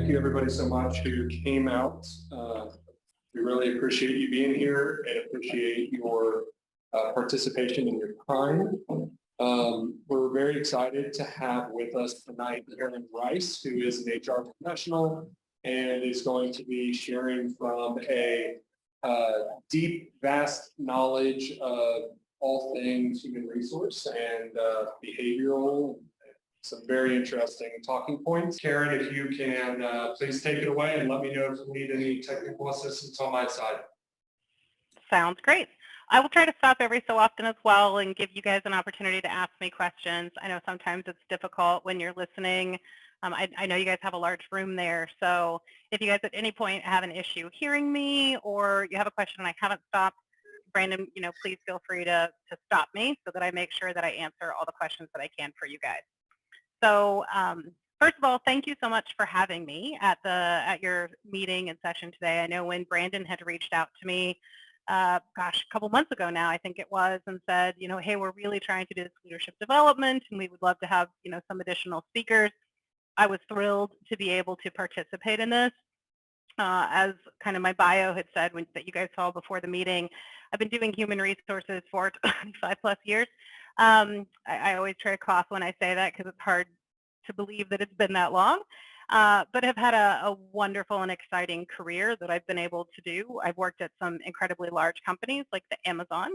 thank you everybody so much who came out. We really appreciate you being here and appreciate your participation and your time. We're very excited to have with us tonight Erin Rice, who is an HR professional and is going to be sharing from a deep, vast knowledge of all things human resource and behavioral. Some very interesting talking points. Karen, if you can please take it away and let me know if you need any technical assistance on my side. Sounds great. I will try to stop every so often as well and give you guys an opportunity to ask me questions. I know sometimes it's difficult when you're listening. I know you guys have a large room there, so if you guys at any point have an issue hearing me or you have a question and I haven't stopped, Brandon, please feel free to stop me so that I make sure that I answer all the questions that I can for you guys. So first of all, thank you so much for having me at your meeting and session today. I know when Brandon had reached out to me, a couple months ago now, I think it was, and said, hey, we're really trying to do this leadership development and we would love to have, some additional speakers. I was thrilled to be able to participate in this. As kind of my bio had said that you guys saw before the meeting, I've been doing human resources for 25+ years. I always try to cough when I say that because it's hard to believe that it's been that long, but have had a wonderful and exciting career that I've been able to do. I've worked at some incredibly large companies like the Amazon,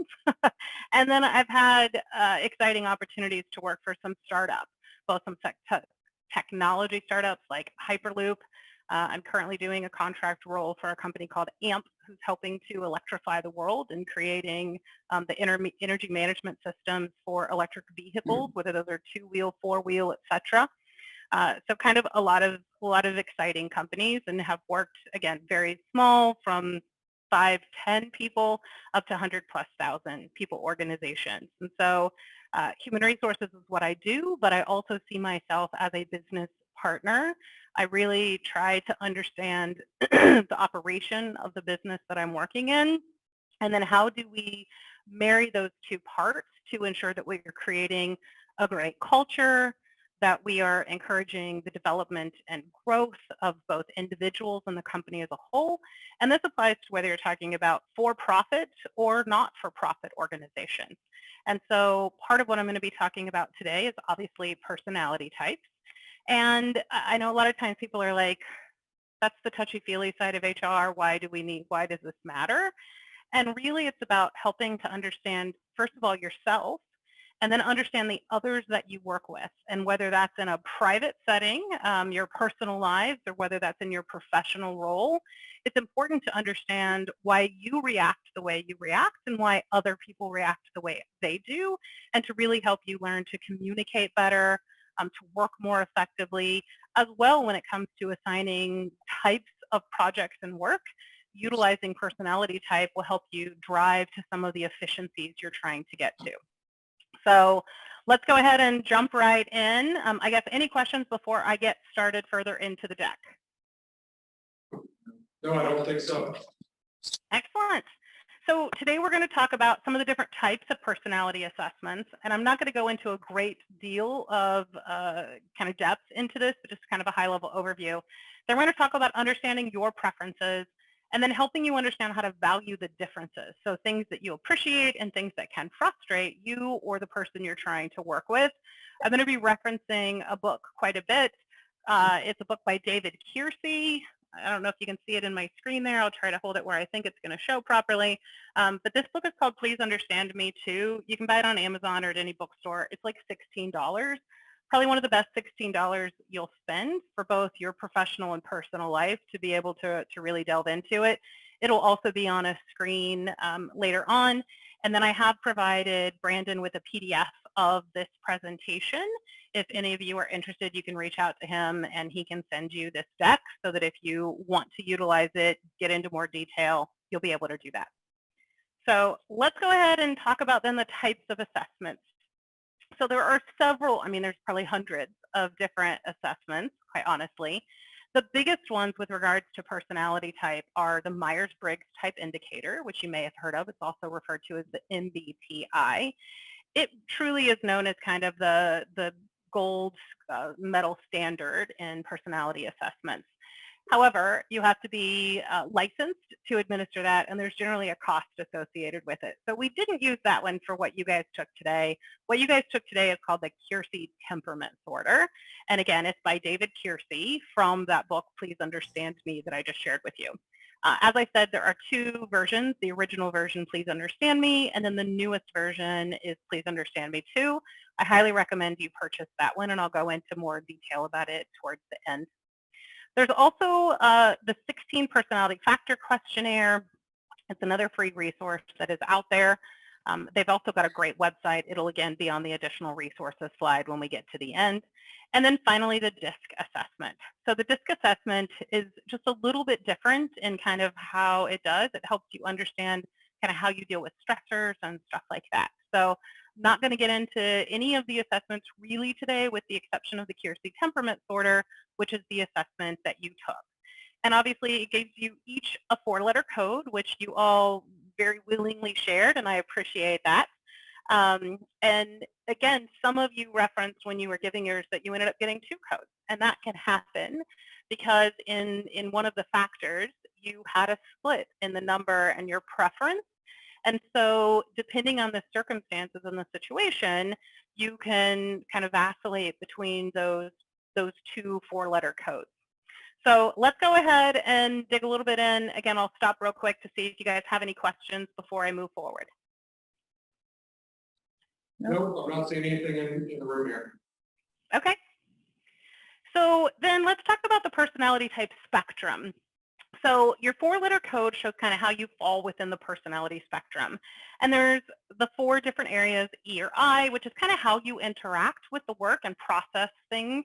and then I've had exciting opportunities to work for some startups, both some technology startups like Hyperloop. I'm currently doing a contract role for a company called AMP, who's helping to electrify the world and creating the energy management systems for electric vehicles, whether those are 2-wheel, 4-wheel, etc. So kind of a lot of exciting companies, and have worked, again, very small, from 5, 10 people up to 100,000+ people organizations. And so human resources is what I do, but I also see myself as a business partner. I really try to understand the operation of the business that I'm working in, and then how do we marry those two parts to ensure that we're creating a great culture, that we are encouraging the development and growth of both individuals and the company as a whole. And this applies to whether you're talking about for-profit or not-for-profit organizations. And so part of what I'm going to be talking about today is obviously personality types. And I know a lot of times people are like, that's the touchy-feely side of HR. Why does this matter? And really it's about helping to understand, first of all, yourself, and then understand the others that you work with, and whether that's in a private setting, your personal lives, or whether that's in your professional role. It's important to understand why you react the way you react and why other people react the way they do, and to really help you learn to communicate better, to work more effectively, as well when it comes to assigning types of projects and work. Utilizing personality type will help you drive to some of the efficiencies you're trying to get to. So let's go ahead and jump right in. I guess any questions before I get started further into the deck? No, I don't think so. Excellent. So today we're going to talk about some of the different types of personality assessments, and I'm not going to go into a great deal of kind of depth into this, but just kind of a high-level overview. Then we're going to talk about understanding your preferences, and then helping you understand how to value the differences. So things that you appreciate and things that can frustrate you or the person you're trying to work with. I'm going to be referencing a book quite a bit. It's a book by David Keirsey. I don't know if you can see it in my screen there. I'll try to hold it where I think it's going to show properly. But this book is called Please Understand Me Too. You can buy it on Amazon or at any bookstore. It's like $16. Probably one of the best $16 you'll spend for both your professional and personal life to be able to really delve into it. It'll also be on a screen later on. And then I have provided Brandon with a PDF of this presentation. If any of you are interested, you can reach out to him and he can send you this deck so that if you want to utilize it, get into more detail, you'll be able to do that. So let's go ahead and talk about then the types of assessments. So there are several, there's probably hundreds of different assessments, quite honestly. The biggest ones with regards to personality type are the Myers-Briggs Type Indicator, which you may have heard of. It's also referred to as the MBTI. It truly is known as kind of the gold medal standard in personality assessments. However, you have to be licensed to administer that, and there's generally a cost associated with it. So we didn't use that one for what you guys took today. What you guys took today is called the Keirsey Temperament Sorter. And again, it's by David Keirsey from that book, Please Understand Me, that I just shared with you. As I said, there are two versions. The original version, Please Understand Me, and then the newest version is Please Understand Me Too. I highly recommend you purchase that one, and I'll go into more detail about it towards the end. There's also the 16 Personality Factor Questionnaire. It's another free resource that is out there. They've also got a great website. It'll again be on the additional resources slide when we get to the end. And then finally, the DISC assessment. So the DISC assessment is just a little bit different in kind of how it does. It helps you understand kind of how you deal with stressors and stuff like that. So not going to get into any of the assessments really today, with the exception of the Keirsey Temperament Sorter, which is the assessment that you took. And obviously, it gives you each a 4-letter code, which you all very willingly shared, and I appreciate that. And again, some of you referenced when you were giving yours that you ended up getting 2 codes, and that can happen because in one of the factors, you had a split in the number and your preference. And so depending on the circumstances and the situation, you can kind of vacillate between those 2 4-letter codes. So let's go ahead and dig a little bit in. Again, I'll stop real quick to see if you guys have any questions before I move forward. No, I'm not seeing anything in the room here. Okay. So then let's talk about the personality type spectrum. So your 4-letter code shows kind of how you fall within the personality spectrum. And there's the 4 different areas, E or I, which is kind of how you interact with the work and process things.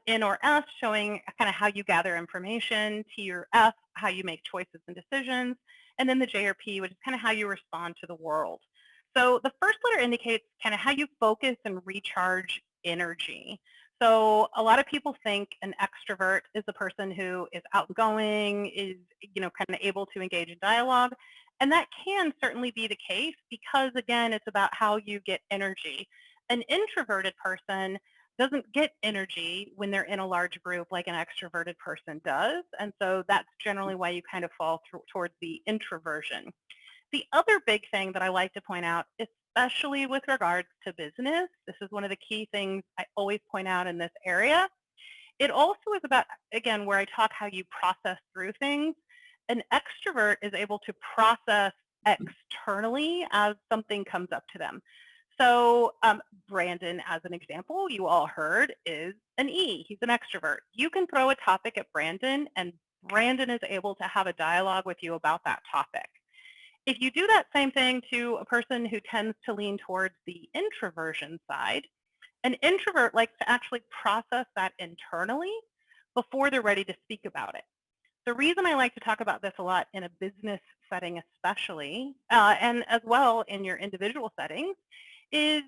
N or S, showing kind of how you gather information. T or F, how you make choices and decisions. And then the J or P, which is kind of how you respond to the world. So the first letter indicates kind of how you focus and recharge energy. So a lot of people think an extrovert is a person who is outgoing, is kind of able to engage in dialogue. And that can certainly be the case because, again, it's about how you get energy. An introverted person doesn't get energy when they're in a large group like an extroverted person does. And so that's generally why you kind of fall towards the introversion. The other big thing that I like to point out, especially with regards to business, this is one of the key things I always point out in this area. It also is about, again, where I talk how you process through things. An extrovert is able to process externally as something comes up to them. So Brandon, as an example, you all heard, is an E. He's an extrovert. You can throw a topic at Brandon, and Brandon is able to have a dialogue with you about that topic. If you do that same thing to a person who tends to lean towards the introversion side, an introvert likes to actually process that internally before they're ready to speak about it. The reason I like to talk about this a lot in a business setting especially, and as well in your individual settings, is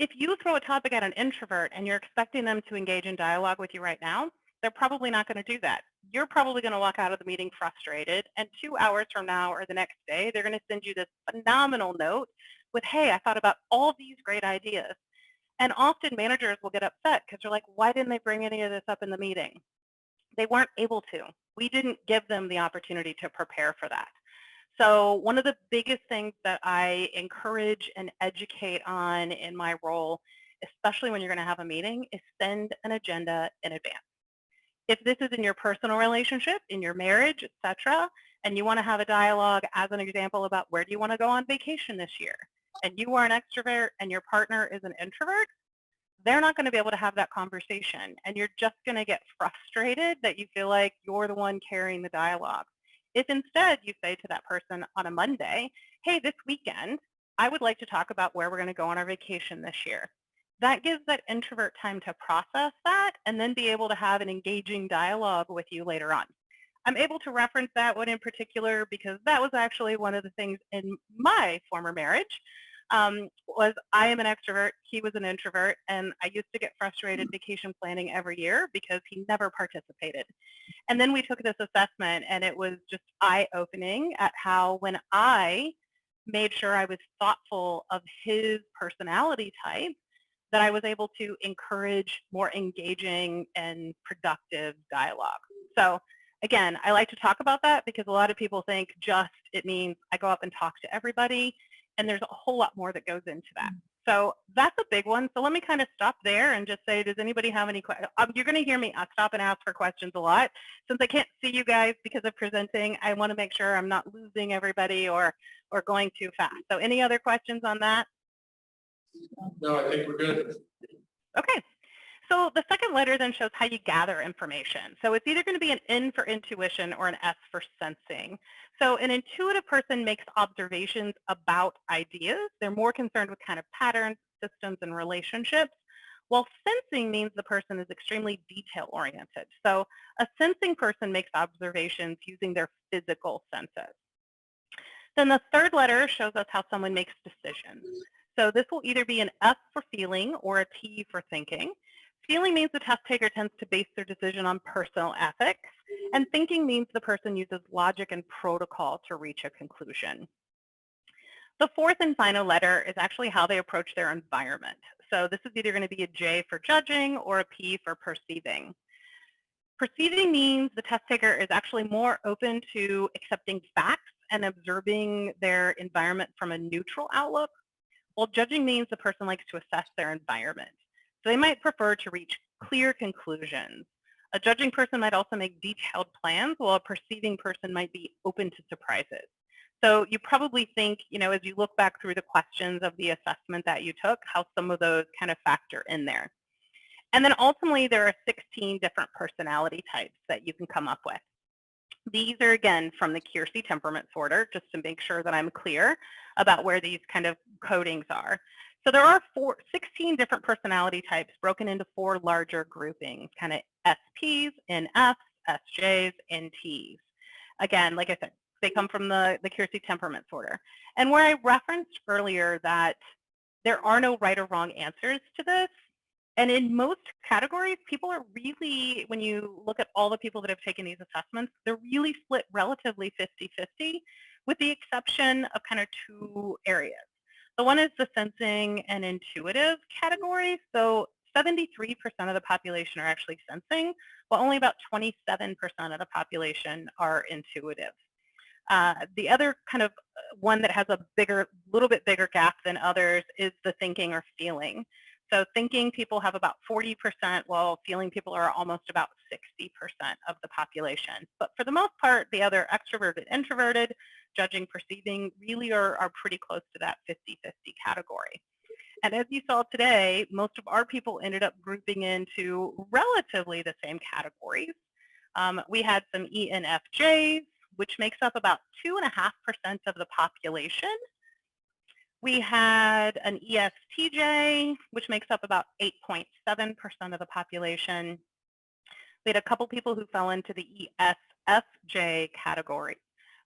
if you throw a topic at an introvert and you're expecting them to engage in dialogue with you right now, they're probably not going to do that. You're probably going to walk out of the meeting frustrated, and 2 hours from now or the next day, they're going to send you this phenomenal note with, hey, I thought about all these great ideas. And often managers will get upset because they're like, why didn't they bring any of this up in the meeting? They weren't able to. We didn't give them the opportunity to prepare for that. So one of the biggest things that I encourage and educate on in my role, especially when you're going to have a meeting, is send an agenda in advance. If this is in your personal relationship, in your marriage, etc., and you want to have a dialogue, as an example, about where do you want to go on vacation this year, and you are an extrovert and your partner is an introvert, they're not going to be able to have that conversation, and you're just going to get frustrated that you feel like you're the one carrying the dialogue. If instead you say to that person on a Monday, hey, this weekend, I would like to talk about where we're going to go on our vacation this year. That gives that introvert time to process that and then be able to have an engaging dialogue with you later on. I'm able to reference that one in particular because that was actually one of the things in my former marriage. Was I am an extrovert, he was an introvert, and I used to get frustrated vacation planning every year because he never participated. And then we took this assessment, and it was just eye-opening at how when I made sure I was thoughtful of his personality type, that I was able to encourage more engaging and productive dialogue. So again, I like to talk about that because a lot of people think just it means I go up and talk to everybody, and there's a whole lot more that goes into that. So that's a big one. So let me kind of stop there and just say, does anybody have any questions? You're going to hear me stop and ask for questions a lot. Since I can't see you guys because of presenting, I want to make sure I'm not losing everybody or going too fast. So any other questions on that? No, I think we're good. Okay. So the second letter then shows how you gather information. So it's either going to be an N for intuition or an S for sensing. So an intuitive person makes observations about ideas. They're more concerned with kind of patterns, systems, and relationships, while sensing means the person is extremely detail-oriented. So a sensing person makes observations using their physical senses. Then the third letter shows us how someone makes decisions. So this will either be an F for feeling or a T for thinking. Feeling means the test taker tends to base their decision on personal ethics, and thinking means the person uses logic and protocol to reach a conclusion. The fourth and final letter is actually how they approach their environment. So this is either going to be a J for judging or a P for perceiving. Perceiving means the test taker is actually more open to accepting facts and observing their environment from a neutral outlook, while judging means the person likes to assess their environment. So they might prefer to reach clear conclusions. A judging person might also make detailed plans, while a perceiving person might be open to surprises. So you probably think, as you look back through the questions of the assessment that you took, how some of those kind of factor in there. And then ultimately, there are 16 different personality types that you can come up with. These are, again, from the Keirsey Temperament Sorter, just to make sure that I'm clear about where these kind of codings are. So there are 16 different personality types broken into 4 larger groupings, kind of SPs, NFs, SJs, and Ts. Again, like I said, they come from the Keirsey Temperament Sorter. And where I referenced earlier that there are no right or wrong answers to this, and in most categories, people are really, when you look at all the people that have taken these assessments, they're really split relatively 50-50, with the exception of kind of 2 areas. The one is the sensing and intuitive category. So 73% of the population are actually sensing, while only about 27% of the population are intuitive. The other kind of one that has a little bit bigger gap than others is the thinking or feeling. So thinking people have about 40%, while feeling people are almost about 60% of the population. But for the most part, the other extroverted, introverted, judging, perceiving really are pretty close to that 50-50 category. And as you saw today, most of our people ended up grouping into relatively the same categories. We had some ENFJs, which makes up about 2.5% of the population. We had an ESTJ, which makes up about 8.7% of the population. We had a couple people who fell into the ESFJ category,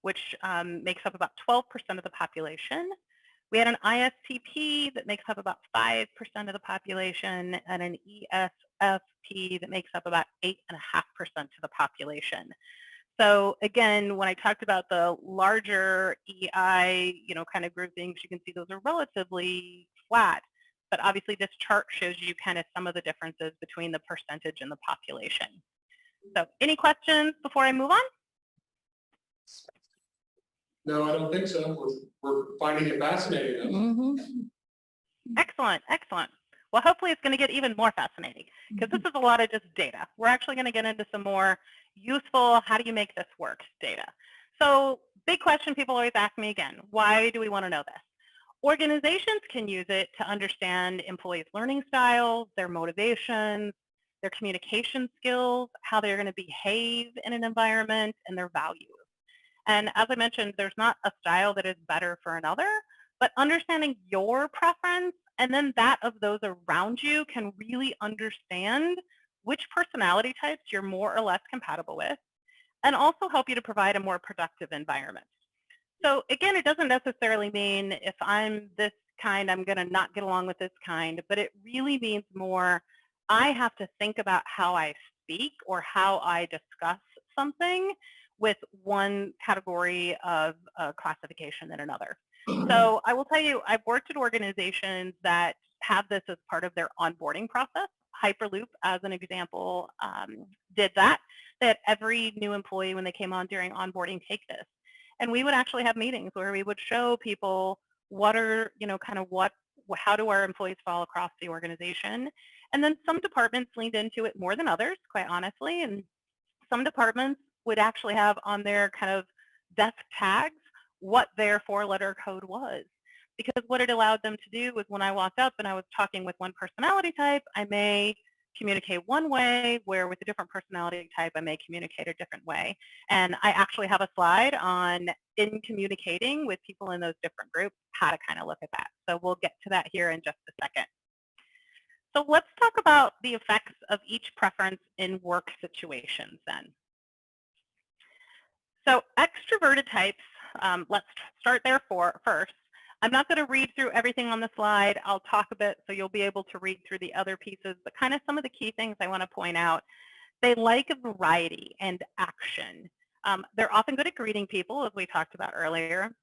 which makes up about 12% of the population. We had an ISTP that makes up about 5% of the population, and an ESFP that makes up about 8.5% of the population. So again, when I talked about the larger EI, kind of groupings, you can see those are relatively flat. But obviously this chart shows you kind of some of the differences between the percentage and the population. So any questions before I move on? No, I don't think so. We're finding it fascinating. Mm-hmm. Excellent, excellent. Well, hopefully it's going to get even more fascinating, because this is a lot of just data. We're actually going to get into some more useful, how do you make this work data. So big question people always ask me again, why do we want to know this? Organizations can use it to understand employees' learning styles, their motivations, their communication skills, how they're going to behave in an environment, and their values. And as I mentioned, there's not a style that is better for another, but understanding your preference and then that of those around you can really understand which personality types you're more or less compatible with, and also help you to provide a more productive environment. So again, it doesn't necessarily mean if I'm this kind, I'm going to not get along with this kind, but it really means more, I have to think about how I speak or how I discuss something with one category of classification than another. So I will tell you, I've worked at organizations that have this as part of their onboarding process. Hyperloop, as an example, did that. They had every new employee when they came on during onboarding take this. And we would actually have meetings where we would show people what are, how do our employees fall across the organization? And then some departments leaned into it more than others, quite honestly. And some departments would actually have on their kind of desk tags what their 4-letter code was. Because what it allowed them to do was when I walked up and I was talking with one personality type, I may communicate one way, where with a different personality type, I may communicate a different way. And I actually have a slide on, in communicating with people in those different groups, how to kind of look at that. So we'll get to that here in just a second. So let's talk about the effects of each preference in work situations then. So extroverted types, let's start there first. I'm not going to read through everything on the slide. I'll talk a bit so you'll be able to read through the other pieces, but kind of some of the key things I want to point out. They like a variety and action. They're often good at greeting people, as we talked about earlier.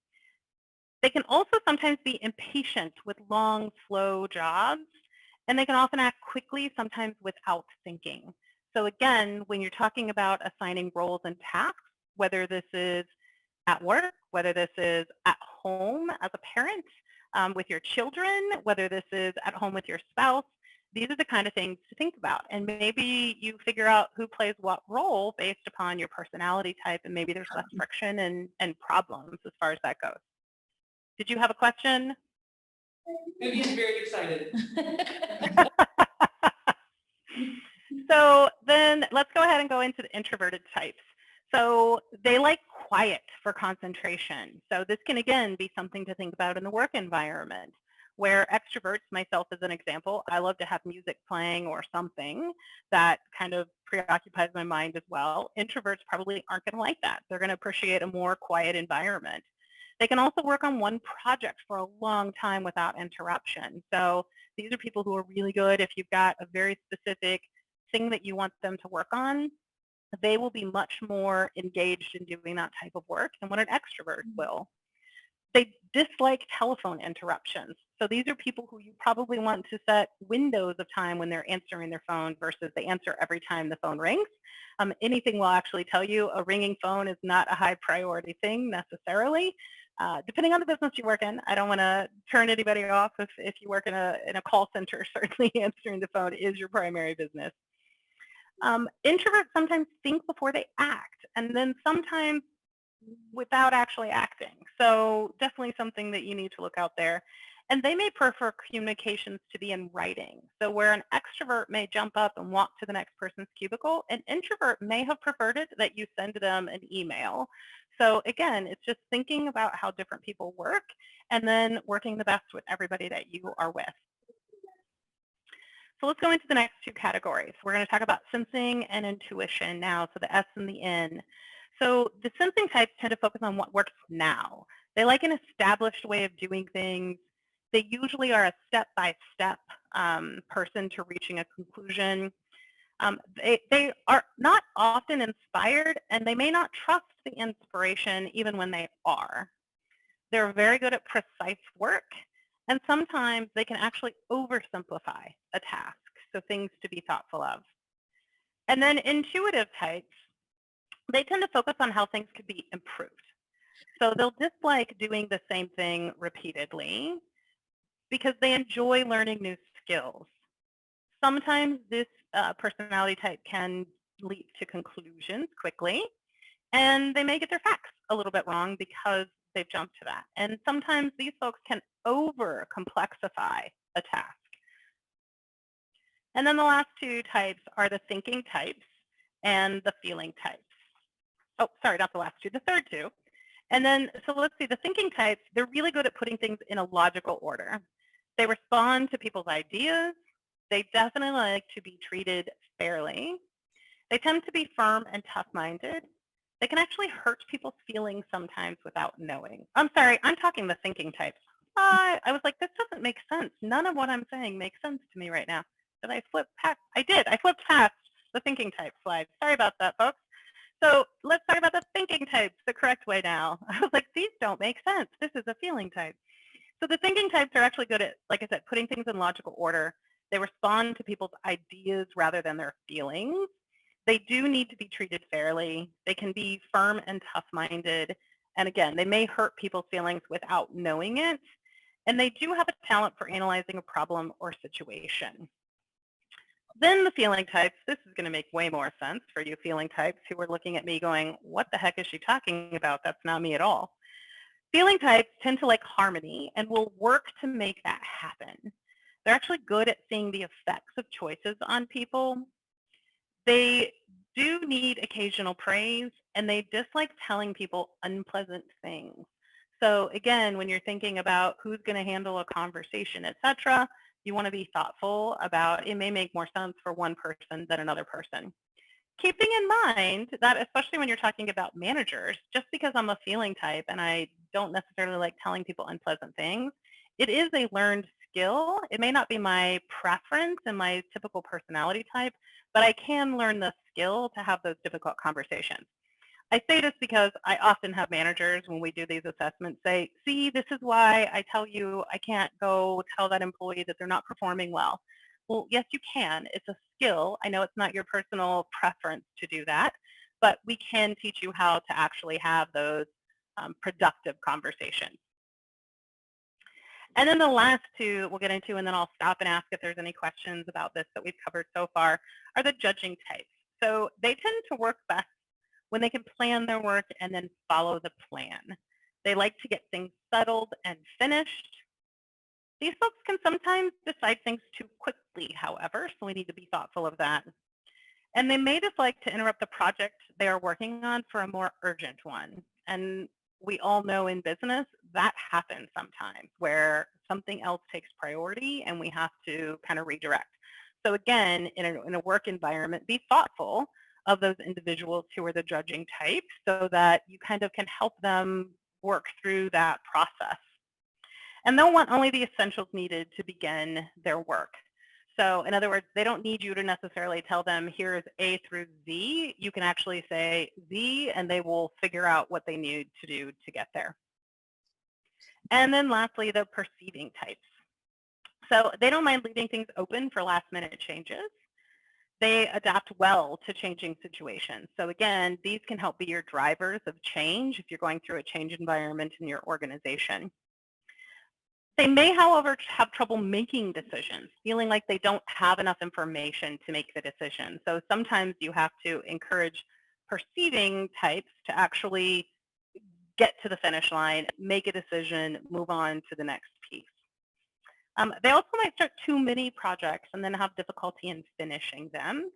They can also sometimes be impatient with long, slow jobs, and they can often act quickly, sometimes without thinking. So again, when you're talking about assigning roles and tasks, whether this is at work, whether this is at home as a parent with your children, whether this is at home with your spouse, these are the kind of things to think about. And maybe you figure out who plays what role based upon your personality type, and maybe there's less friction and problems as far as that goes. Did you have a question? Vivian's very excited. So then let's go ahead and go into the introverted types. So they like quiet for concentration. So this can, again, be something to think about in the work environment, where extroverts, myself as an example, I love to have music playing or something that kind of preoccupies my mind as well. Introverts probably aren't going to like that. They're going to appreciate a more quiet environment. They can also work on one project for a long time without interruption. So these are people who are really good. If you've got a very specific thing that you want them to work on, they will be much more engaged in doing that type of work than what an extrovert will. They dislike telephone interruptions. So these are people who you probably want to set windows of time when they're answering their phone versus they answer every time the phone rings. Anything will actually tell you a ringing phone is not a high priority thing necessarily. Depending on the business you work in, I don't want to turn anybody off if you work in a call center, certainly answering the phone is your primary business. Introverts sometimes think before they act, and then sometimes without actually acting. So definitely something that you need to look out there. And they may prefer communications to be in writing. So where an extrovert may jump up and walk to the next person's cubicle, an introvert may have preferred it that you send them an email. So again, it's just thinking about how different people work and then working the best with everybody that you are with. So let's go into the next two categories. We're going to talk about sensing and intuition now, so the S and the N. So the sensing types tend to focus on what works now. They like an established way of doing things. They usually are a step-by-step person to reaching a conclusion. They are not often inspired, and they may not trust the inspiration even when they are. They're very good at precise work, and sometimes they can actually oversimplify a task, so things to be thoughtful of. And then intuitive types, they tend to focus on how things could be improved. So they'll dislike doing the same thing repeatedly because they enjoy learning new skills. Sometimes this personality type can leap to conclusions quickly, and they may get their facts a little bit wrong because they've jumped to that. And sometimes these folks can over-complexify a task. And then the last two types are the thinking types and the feeling types. Oh, sorry, not the last two, the third two. And then, so let's see, the thinking types, they're really good at putting things in a logical order. They respond to people's ideas. They definitely like to be treated fairly. They tend to be firm and tough-minded. They can actually hurt people's feelings sometimes without knowing. I'm sorry, I'm talking the thinking types. I was like, this doesn't make sense. None of what I'm saying makes sense to me right now. Did I flip past? I did. I flipped past the thinking type slide. Sorry about that, folks. So let's talk about the thinking types the correct way now. I was like, these don't make sense. This is a feeling type. So the thinking types are actually good at, like I said, putting things in logical order. They respond to people's ideas rather than their feelings. They do need to be treated fairly. They can be firm and tough-minded. And again, they may hurt people's feelings without knowing it. And they do have a talent for analyzing a problem or situation. Then the feeling types, this is going to make way more sense for you feeling types who are looking at me going, what the heck is she talking about? That's not me at all. Feeling types tend to like harmony and will work to make that happen. They're actually good at seeing the effects of choices on people. They do need occasional praise, and they dislike telling people unpleasant things. So again, when you're thinking about who's going to handle a conversation, etc., you want to be thoughtful about it may make more sense for one person than another person. Keeping in mind that, especially when you're talking about managers, just because I'm a feeling type and I don't necessarily like telling people unpleasant things, it is a learned skill. It may not be my preference and my typical personality type, but I can learn the skill to have those difficult conversations. I say this because I often have managers when we do these assessments say, see, this is why I tell you I can't go tell that employee that they're not performing well. Well, yes, you can. It's a skill. I know it's not your personal preference to do that, but we can teach you how to actually have those productive conversations. And then the last two we'll get into, and then I'll stop and ask if there's any questions about this that we've covered so far, are the judging types. So they tend to work best when they can plan their work and then follow the plan. They like to get things settled and finished. These folks can sometimes decide things too quickly, however, so we need to be thoughtful of that. And they may dislike to interrupt the project they are working on for a more urgent one. And we all know in business that happens sometimes where something else takes priority and we have to kind of redirect. So again, in a work environment, be thoughtful of those individuals who are the judging type so that you kind of can help them work through that process. And they'll want only the essentials needed to begin their work. So in other words, they don't need you to necessarily tell them, here's A through Z. You can actually say Z, and they will figure out what they need to do to get there. And then lastly, the perceiving types. So they don't mind leaving things open for last-minute changes. They adapt well to changing situations. So again, these can help be your drivers of change if you're going through a change environment in your organization. They may, however, have trouble making decisions, feeling like they don't have enough information to make the decision. So sometimes you have to encourage perceiving types to actually get to the finish line, make a decision, move on to the next piece. They also might start too many projects and then have difficulty in finishing them.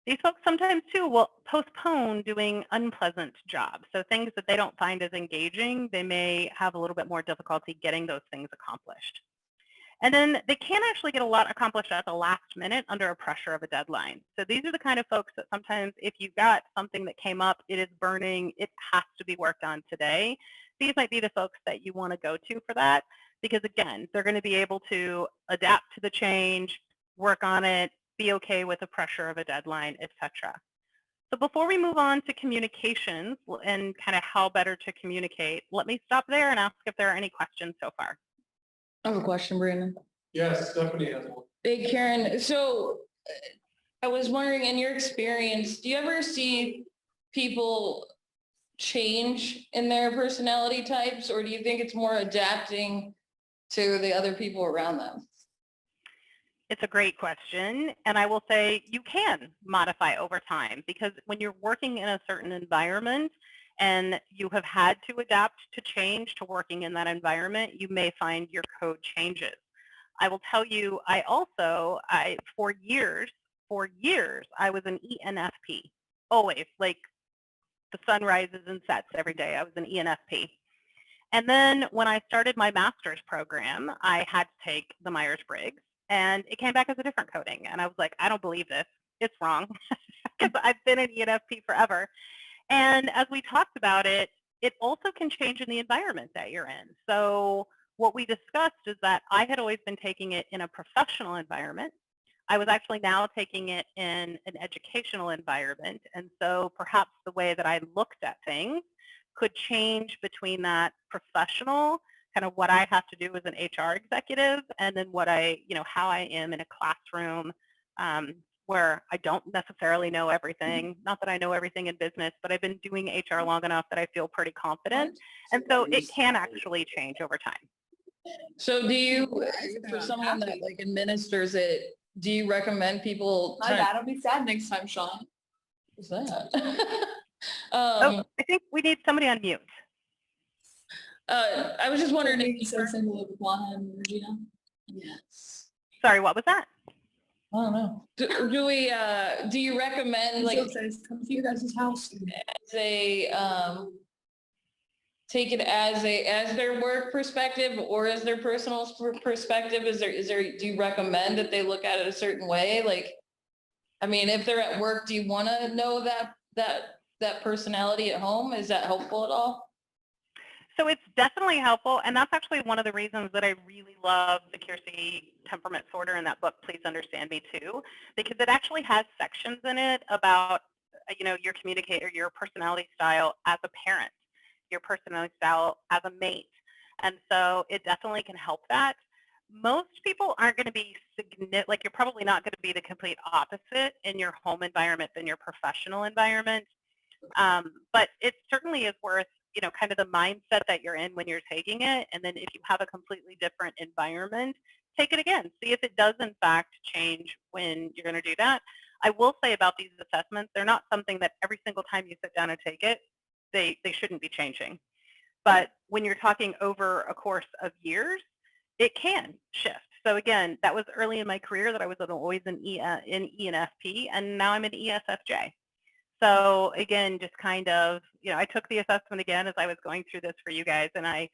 These folks sometimes, too, will postpone doing unpleasant jobs. So things that they don't find as engaging, they may have a little bit more difficulty getting those things accomplished. And then they can actually get a lot accomplished at the last minute under a pressure of a deadline. So these are the kind of folks that sometimes if you've got something that came up, it is burning, it has to be worked on today. These might be the folks that you want to go to for that because, again, they're going to be able to adapt to the change, work on it, be okay with the pressure of a deadline, etc. So before we move on to communications and kind of how better to communicate, let me stop there and ask if there are any questions so far. I have a question, Brandon. Yes, Stephanie has one. Hey, Karen. So I was wondering, in your experience, do you ever see people change in their personality types, or do you think it's more adapting to the other people around them? It's a great question, and I will say you can modify over time because when you're working in a certain environment and you have had to adapt to change to working in that environment, you may find your code changes. I will tell you, for years, I was an ENFP, always, like the sun rises and sets every day. I was an ENFP. And then when I started my master's program, I had to take the Myers-Briggs, and it came back as a different coding. And I was like, I don't believe this. It's wrong because I've been an ENFP forever. And as we talked about it, it also can change in the environment that you're in. So what we discussed is that I had always been taking it in a professional environment. I was actually now taking it in an educational environment. And so perhaps the way that I looked at things could change between that professional kind of what I have to do as an HR executive, and then what how I am in a classroom where I don't necessarily know everything. Not that I know everything in business, but I've been doing HR long enough that I feel pretty confident. And so it can actually change over time. So do you, for someone that like administers it, do you recommend people? My dad will be sad next time, Sean. What's that? I think we need somebody on mute. I was just wondering if You said symbol of Juana and Regina. Yes. Sorry, what was that? I don't know. Do you recommend like It says, come to your guys' house. as a, take it as their work perspective or as their personal perspective? Is there, do you recommend that they look at it a certain way? Like, I mean, if they're at work, do you want to know that personality at home? Is that helpful at all? So it's definitely helpful, and that's actually one of the reasons that I really love the Keirsey Temperament Sorter in that book, Please Understand Me Too, because it actually has sections in it about, your communicator, your personality style as a parent, your personality style as a mate. And so it definitely can help that. Most people aren't going to be you're probably not going to be the complete opposite in your home environment than your professional environment. But it certainly is worth, kind of the mindset that you're in when you're taking it. And then if you have a completely different environment, take it again. See if it does in fact change when you're going to do that. I will say about these assessments, they're not something that every single time you sit down and take it, they shouldn't be changing. But when you're talking over a course of years, it can shift. So again, that was early in my career that I was always in ENFP, and now I'm in ESFJ. So again, just kind of, I took the assessment again as I was going through this for you guys, and I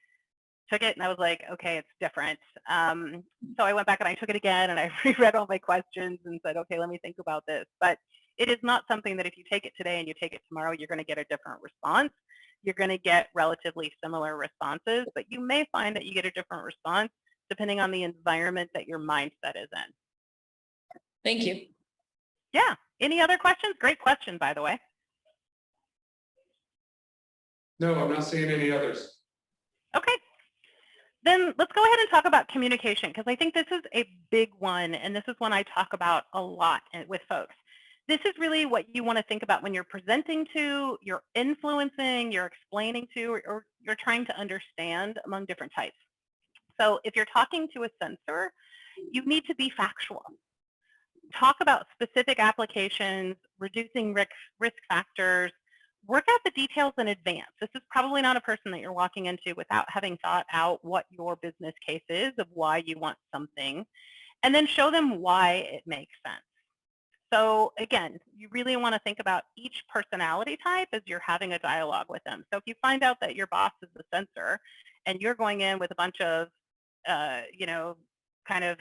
took it and I was like, okay, it's different. So I went back and I took it again and I reread all my questions and said, okay, let me think about this. But it is not something that if you take it today and you take it tomorrow, you're going to get a different response. You're going to get relatively similar responses, but you may find that you get a different response depending on the environment that your mindset is in. Thank you. Yeah. Any other questions? Great question, by the way. No, I'm not seeing any others. Okay. Then let's go ahead and talk about communication, because I think this is a big one, and this is one I talk about a lot with folks. This is really what you want to think about when you're presenting to, you're influencing, you're explaining to, or you're trying to understand among different types. So if you're talking to a censor, you need to be factual. Talk about specific applications, reducing risk factors, work out the details in advance. This is probably not a person that you're walking into without having thought out what your business case is of why you want something, and then show them why it makes sense. So again, you really want to think about each personality type as you're having a dialogue with them. So if you find out that your boss is the censor and you're going in with a bunch of, kind of,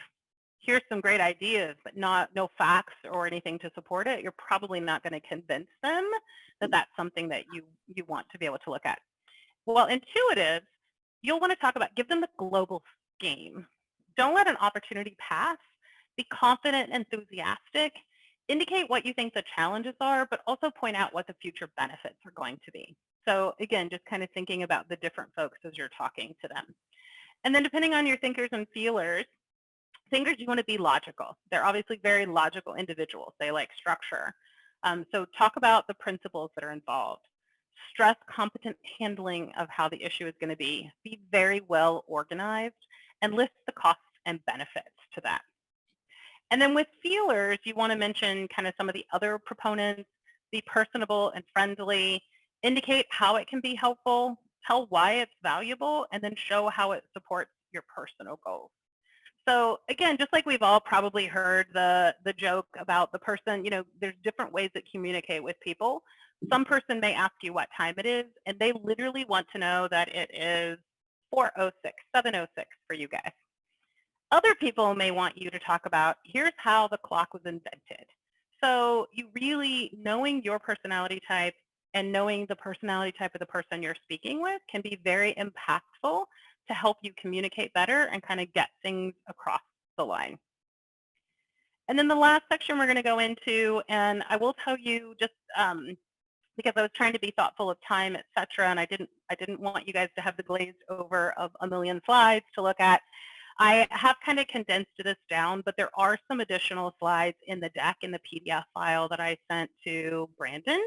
here's some great ideas, but no facts or anything to support it, you're probably not going to convince them that that's something that you want to be able to look at. Well, intuitive, you'll want to talk about, give them the global scheme. Don't let an opportunity pass. Be confident and enthusiastic. Indicate what you think the challenges are, but also point out what the future benefits are going to be. So again, just kind of thinking about the different folks as you're talking to them. And then depending on your thinkers and feelers, thinkers, you want to be logical. They're obviously very logical individuals. They like structure. So talk about the principles that are involved. Stress competent handling of how the issue is going to be. Be very well organized and list the costs and benefits to that. And then with feelers, you want to mention kind of some of the other proponents. Be personable and friendly. Indicate how it can be helpful. Tell why it's valuable, and then show how it supports your personal goals. So again, just like we've all probably heard the joke about the person, there's different ways that communicate with people. Some person may ask you what time it is, and they literally want to know that it is 4:06, 7:06 for you guys. Other people may want you to talk about, here's how the clock was invented. So you really, knowing your personality type and knowing the personality type of the person you're speaking with can be very impactful to help you communicate better and kind of get things across the line. And then the last section we're going to go into, and I will tell you just because I was trying to be thoughtful of time, et cetera, and I didn't want you guys to have the glazed over of a million slides to look at. I have kind of condensed this down, but there are some additional slides in the deck in the PDF file that I sent to Brandon.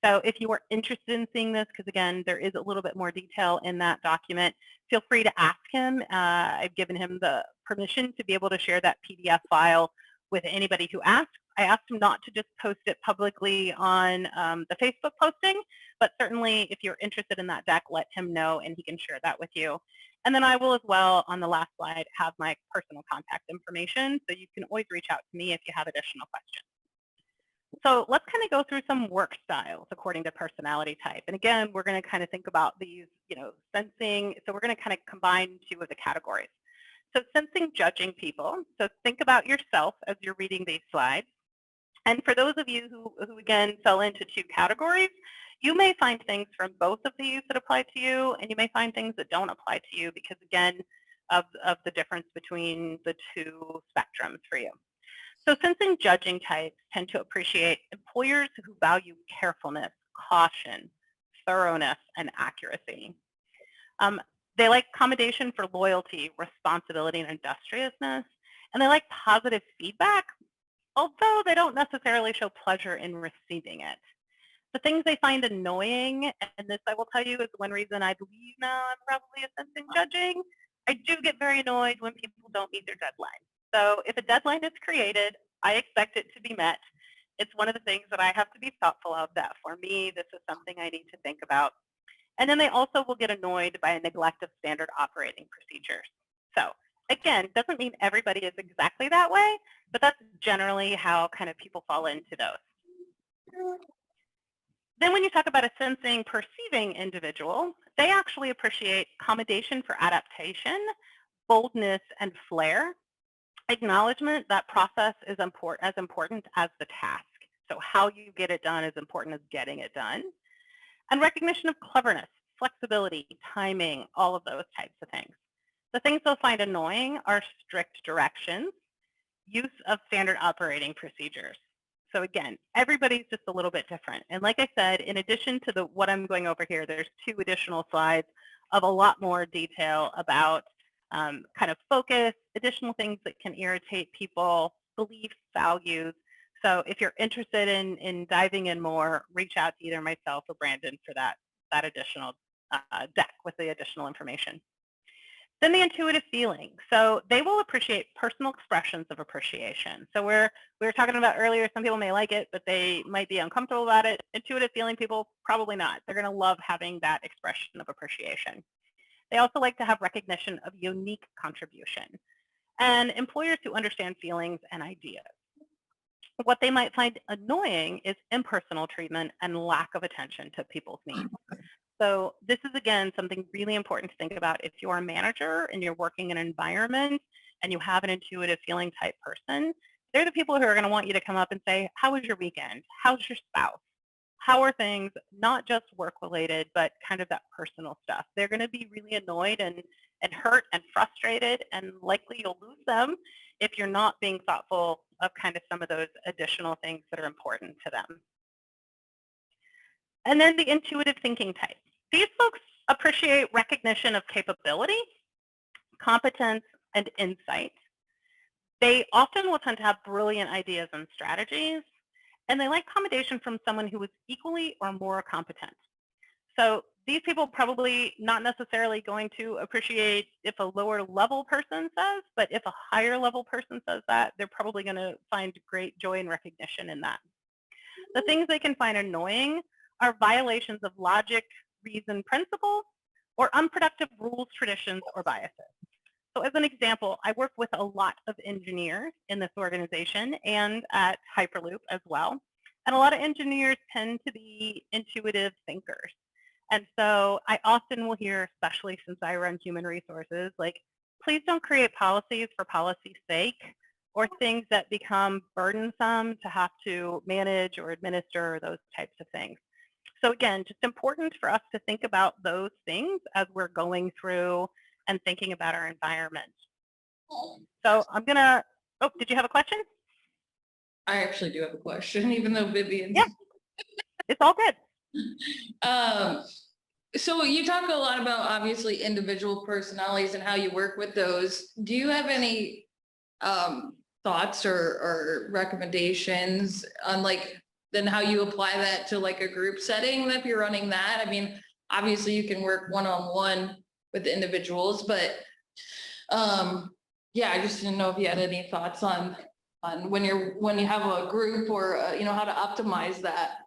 So if you are interested in seeing this, because again, there is a little bit more detail in that document, feel free to ask him. I've given him the permission to be able to share that PDF file with anybody who asks. I asked him not to just post it publicly on the Facebook posting, but certainly if you're interested in that deck, let him know and he can share that with you. And then I will as well, on the last slide, have my personal contact information, so you can always reach out to me if you have additional questions. So let's kind of go through some work styles according to personality type. And again, we're going to kind of think about these, sensing. So we're going to kind of combine two of the categories. So sensing, judging people. So think about yourself as you're reading these slides. And for those of you who again fell into two categories, you may find things from both of these that apply to you, and you may find things that don't apply to you because, again, of the difference between the two spectrums for you. So sensing, judging types tend to appreciate employers who value carefulness, caution, thoroughness, and accuracy. They like commendation for loyalty, responsibility, and industriousness, and they like positive feedback, although they don't necessarily show pleasure in receiving it. The things they find annoying, and this I will tell you is one reason I believe now I'm probably a sensing judging, I do get very annoyed when people don't meet their deadline. So if a deadline is created, I expect it to be met. It's one of the things that I have to be thoughtful of, that for me, this is something I need to think about. And then they also will get annoyed by a neglect of standard operating procedures. So again, doesn't mean everybody is exactly that way, but that's generally how kind of people fall into those. Then when you talk about a sensing, perceiving individual, they actually appreciate commendation for adaptation, boldness, and flair, acknowledgement that process is as important as the task. So how you get it done is important as getting it done. And recognition of cleverness, flexibility, timing, all of those types of things. The things they'll find annoying are strict directions, use of standard operating procedures. So again, everybody's just a little bit different. And like I said, in addition to what I'm going over here, there's two additional slides of a lot more detail about kind of focus, additional things that can irritate people, beliefs, values. So if you're interested in diving in more, reach out to either myself or Brandon for that additional deck with the additional information. Then the intuitive feeling. So they will appreciate personal expressions of appreciation. So we were talking about earlier, some people may like it, but they might be uncomfortable about it. Intuitive feeling people, probably not. They're going to love having that expression of appreciation. They also like to have recognition of unique contribution. And employers who understand feelings and ideas. What they might find annoying is impersonal treatment and lack of attention to people's needs. So this is, again, something really important to think about. If you're a manager and you're working in an environment and you have an intuitive feeling type person, they're the people who are going to want you to come up and say, how was your weekend? How's your spouse? How are things, not just work-related, but kind of that personal stuff? They're going to be really annoyed and hurt and frustrated, and likely you'll lose them if you're not being thoughtful of kind of some of those additional things that are important to them. And then the intuitive thinking type. These folks appreciate recognition of capability, competence, and insight. They often will tend to have brilliant ideas and strategies, and they like commendation from someone who is equally or more competent. So these people probably not necessarily going to appreciate if a lower level person says, but if a higher level person says that, they're probably going to find great joy and recognition in that. The things they can find annoying are violations of logic, reason, principles, or unproductive rules, traditions, or biases. So as an example, I work with a lot of engineers in this organization and at Hyperloop as well. And a lot of engineers tend to be intuitive thinkers. And so I often will hear, especially since I run human resources, like, please don't create policies for policy's sake or things that become burdensome to have to manage or administer, those types of things. So again, just important for us to think about those things as we're going through and thinking about our environment. So I'm going to, oh, did you have a question? I actually do have a question, even though Vivian. Yeah, it's all good. So you talk a lot about obviously individual personalities and how you work with those. Do you have any thoughts or recommendations on like then how you apply that to like a group setting if you're running that? I mean, obviously you can work one-on-one with the individuals, but yeah, I just didn't know if you had any thoughts on when you have a group or you know, how to optimize that.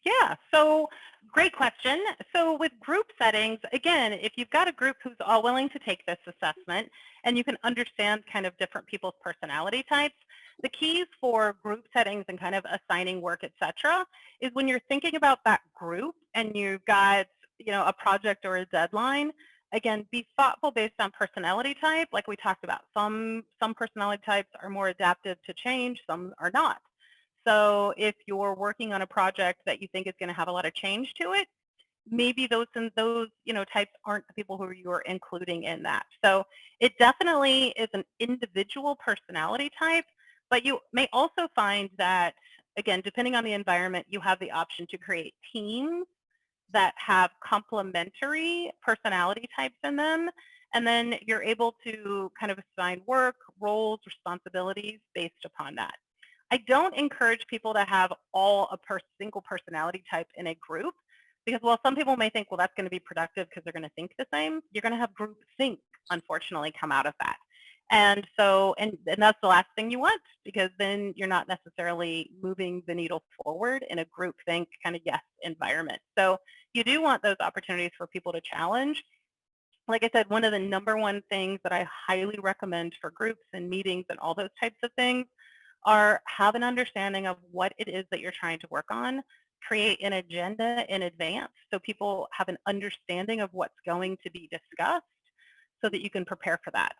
Yeah, so great question. So with group settings, again, if you've got a group who's all willing to take this assessment and you can understand kind of different people's personality types, the keys for group settings and kind of assigning work, et cetera, is when you're thinking about that group and you've got, you know, a project or a deadline, again, be thoughtful based on personality type. Like we talked about, some personality types are more adaptive to change, some are not. So if you're working on a project that you think is going to have a lot of change to it, maybe those you know, types aren't the people who you're including in that. So it definitely is an individual personality type, but you may also find that, again, depending on the environment, you have the option to create teams that have complementary personality types in them, and then you're able to kind of assign work, roles, responsibilities based upon that. I don't encourage people to have all a single personality type in a group because while some people may think, well, that's going to be productive because they're going to think the same, you're going to have group think, unfortunately, come out of that. And so, and that's the last thing you want because then you're not necessarily moving the needle forward in a group think kind of yes environment. So you do want those opportunities for people to challenge. Like I said, one of the #1 things that I highly recommend for groups and meetings and all those types of things are have an understanding of what it is that you're trying to work on, create an agenda in advance so people have an understanding of what's going to be discussed so that you can prepare for that.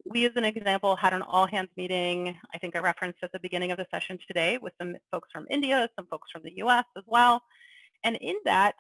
We, as an example, had an all-hands meeting, I think I referenced at the beginning of the session today, with some folks from India, some folks from the US as well. And in that,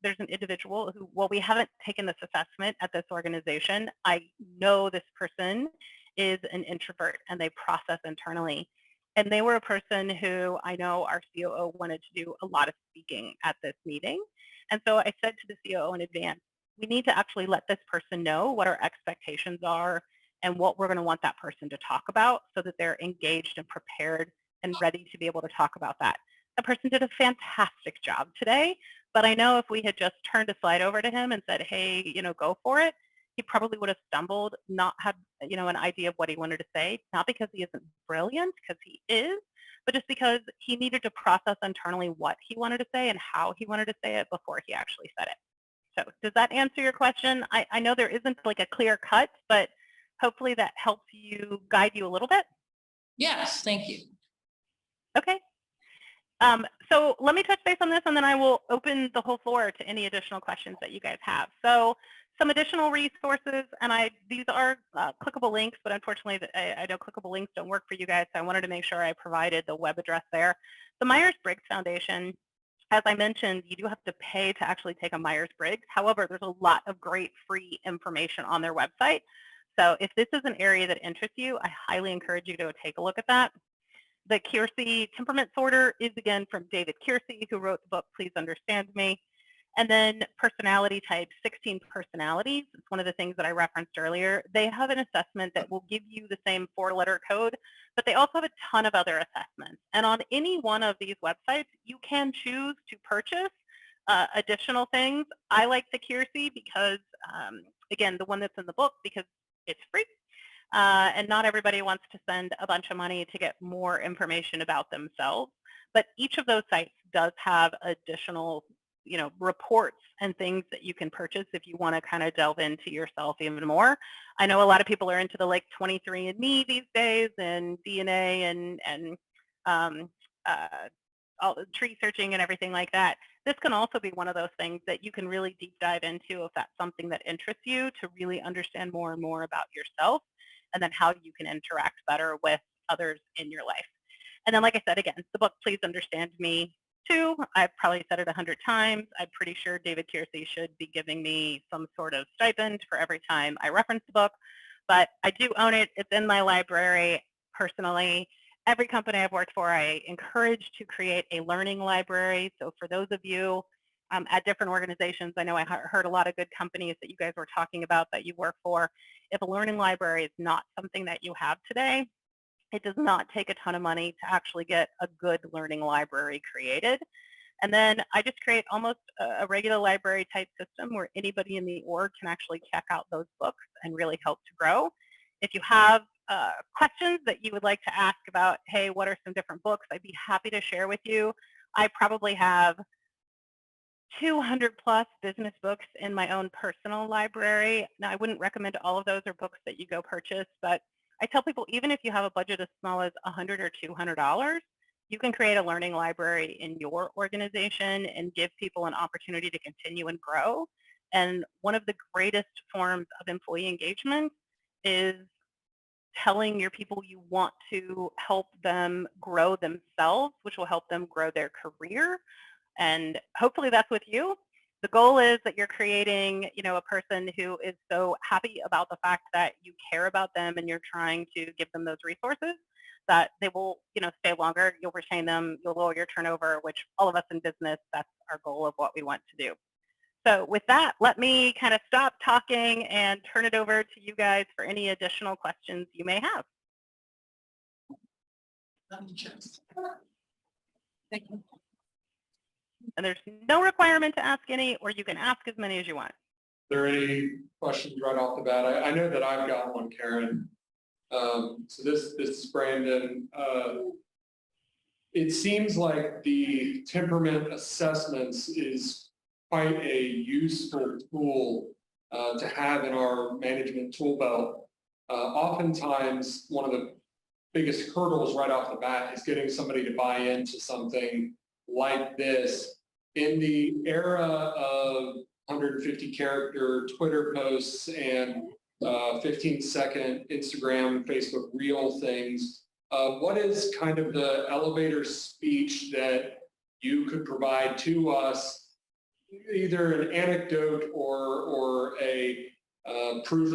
there's an individual who, well, we haven't taken this assessment at this organization. I know this person is an introvert and they process internally. And they were a person who I know our COO wanted to do a lot of speaking at this meeting. And so I said to the COO in advance, we need to actually let this person know what our expectations are and what we're going to want that person to talk about so that they're engaged and prepared and ready to be able to talk about that. That person did a fantastic job today, but I know if we had just turned a slide over to him and said, hey, you know, go for it, he probably would have stumbled, not had, you know, an idea of what he wanted to say, not because he isn't brilliant, because he is, but just because he needed to process internally what he wanted to say and how he wanted to say it before he actually said it. So does that answer your question? I know there isn't like a clear cut, but hopefully that helps you, guide you a little bit. Yes, thank you. Okay. So let me touch base on this and then I will open the whole floor to any additional questions that you guys have. So some additional resources, and these are clickable links, but unfortunately I know clickable links don't work for you guys, so I wanted to make sure I provided the web address there. The Myers-Briggs Foundation, as I mentioned, you do have to pay to actually take a Myers-Briggs. However, there's a lot of great free information on their website. So if this is an area that interests you, I highly encourage you to take a look at that. The Keirsey Temperament Sorter is, again, from David Keirsey, who wrote the book, Please Understand Me. And then personality types, 16 personalities. It's one of the things that I referenced earlier. They have an assessment that will give you the same 4-letter code, but they also have a ton of other assessments. And on any one of these websites, you can choose to purchase additional things. I like the Keirsey because, again, the one that's in the book, because it's free. And not everybody wants to spend a bunch of money to get more information about themselves. But each of those sites does have additional, you know, reports and things that you can purchase if you want to kind of delve into yourself even more. I know a lot of people are into the like 23andMe these days and DNA and all the tree searching and everything like that. This can also be one of those things that you can really deep dive into if that's something that interests you, to really understand more and more about yourself and then how you can interact better with others in your life. And then, like I said, again, the book, Please Understand Me, too. I've probably said it 100 times. I'm pretty sure David Keirsey should be giving me some sort of stipend for every time I reference the book, but I do own it. It's in my library personally, every company I've worked for, I encourage to create a learning library. So for those of you at different organizations, I know I heard a lot of good companies that you guys were talking about that you work for. If a learning library is not something that you have today, it does not take a ton of money to actually get a good learning library created. And then I just create almost a regular library type system where anybody in the org can actually check out those books and really help to grow. If you have questions that you would like to ask about, hey, what are some different books, I'd be happy to share with you. I probably have 200 plus business books in my own personal library. Now, I wouldn't recommend all of those are books that you go purchase, but I tell people even if you have a budget as small as $100 or $200, you can create a learning library in your organization and give people an opportunity to continue and grow. And one of the greatest forms of employee engagement is telling your people you want to help them grow themselves, which will help them grow their career. And hopefully that's with you. The goal is that you're creating, a person who is so happy about the fact that you care about them and you're trying to give them those resources that they will, stay longer. You'll retain them. You'll lower your turnover, which all of us in business, that's our goal of what we want to do. So with that, let me kind of stop talking and turn it over to you guys for any additional questions you may have. Thank you. And there's no requirement to ask any, or you can ask as many as you want. Are there any questions right off the bat? I know that I've got one, Karen. So this is Brandon. It seems like the temperament assessments is quite a useful tool to have in our management tool belt. Oftentimes, one of the biggest hurdles right off the bat is getting somebody to buy into something like this. In the era of 150 character Twitter posts and 15-second Instagram, Facebook reel things, what is kind of the elevator speech that you could provide to us, either an anecdote or a proof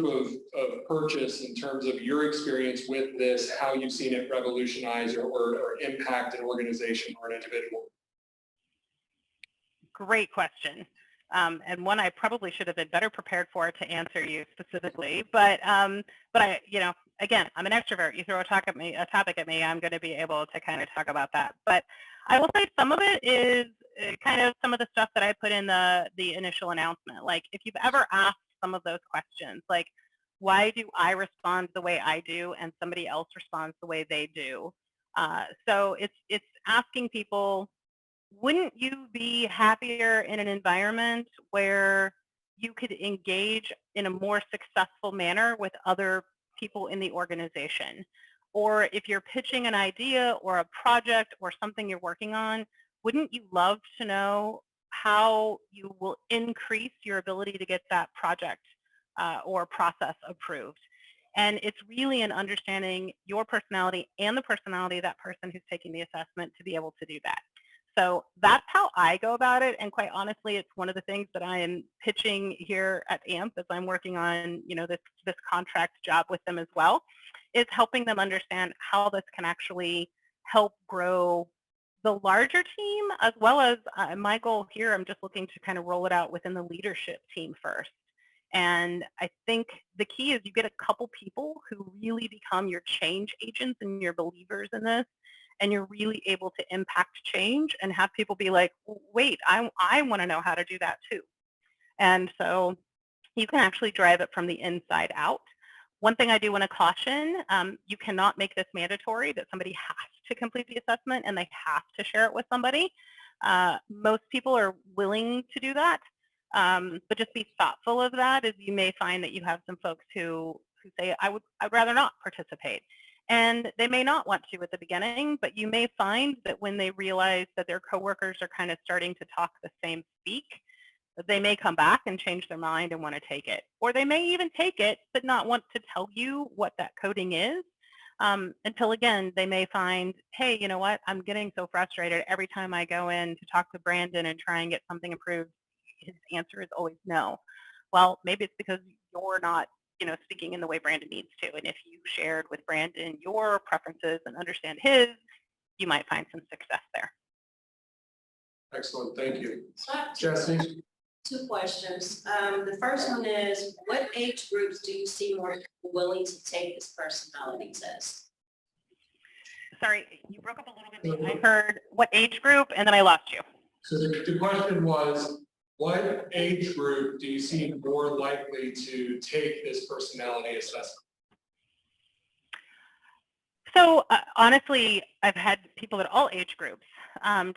of purchase in terms of your experience with this, how you've seen it revolutionize or impact an organization or an individual? Great question. And one I probably should have been better prepared for to answer you specifically. But I, again, I'm an extrovert. You throw a topic at me, I'm going to be able to kind of talk about that. But I will say some of it is kind of some of the stuff that I put in the initial announcement. Like if you've ever asked some of those questions, like why do I respond the way I do and somebody else responds the way they do? So it's asking people, wouldn't you be happier in an environment where you could engage in a more successful manner with other people in the organization? Or if you're pitching an idea or a project or something you're working on, wouldn't you love to know how you will increase your ability to get that project or process approved? And it's really in understanding your personality and the personality of that person who's taking the assessment to be able to do that. So that's how I go about it. And quite honestly, it's one of the things that I am pitching here at AMP as I'm working on, this contract job with them as well, is helping them understand how this can actually help grow the larger team, as well as my goal here, I'm just looking to kind of roll it out within the leadership team first. And I think the key is you get a couple people who really become your change agents and your believers in this, and you're really able to impact change and have people be like, wait, I want to know how to do that too. And so you can actually drive it from the inside out. One thing I do want to caution, you cannot make this mandatory that somebody has to complete the assessment and they have to share it with somebody. Most people are willing to do that, but just be thoughtful of that, as you may find that you have some folks who say, I'd rather not participate. And they may not want to at the beginning, but you may find that when they realize that their coworkers are kind of starting to talk the same speak, they may come back and change their mind and want to take it. Or they may even take it, but not want to tell you what that coding is until, again, they may find, hey, you know what, I'm getting so frustrated every time I go in to talk to Brandon and try and get something approved, his answer is always no. Well, maybe it's because you're not speaking in the way Brandon needs to. And if you shared with Brandon your preferences and understand his, you might find some success there. Excellent, thank you. So I have Jesse? two questions. The first one is, what age groups do you see more people willing to take this personality test? Sorry, you broke up a little bit. I heard what age group, and then I lost you. So the question was, what age group do you see more likely to take this personality assessment? So honestly, I've had people at all age groups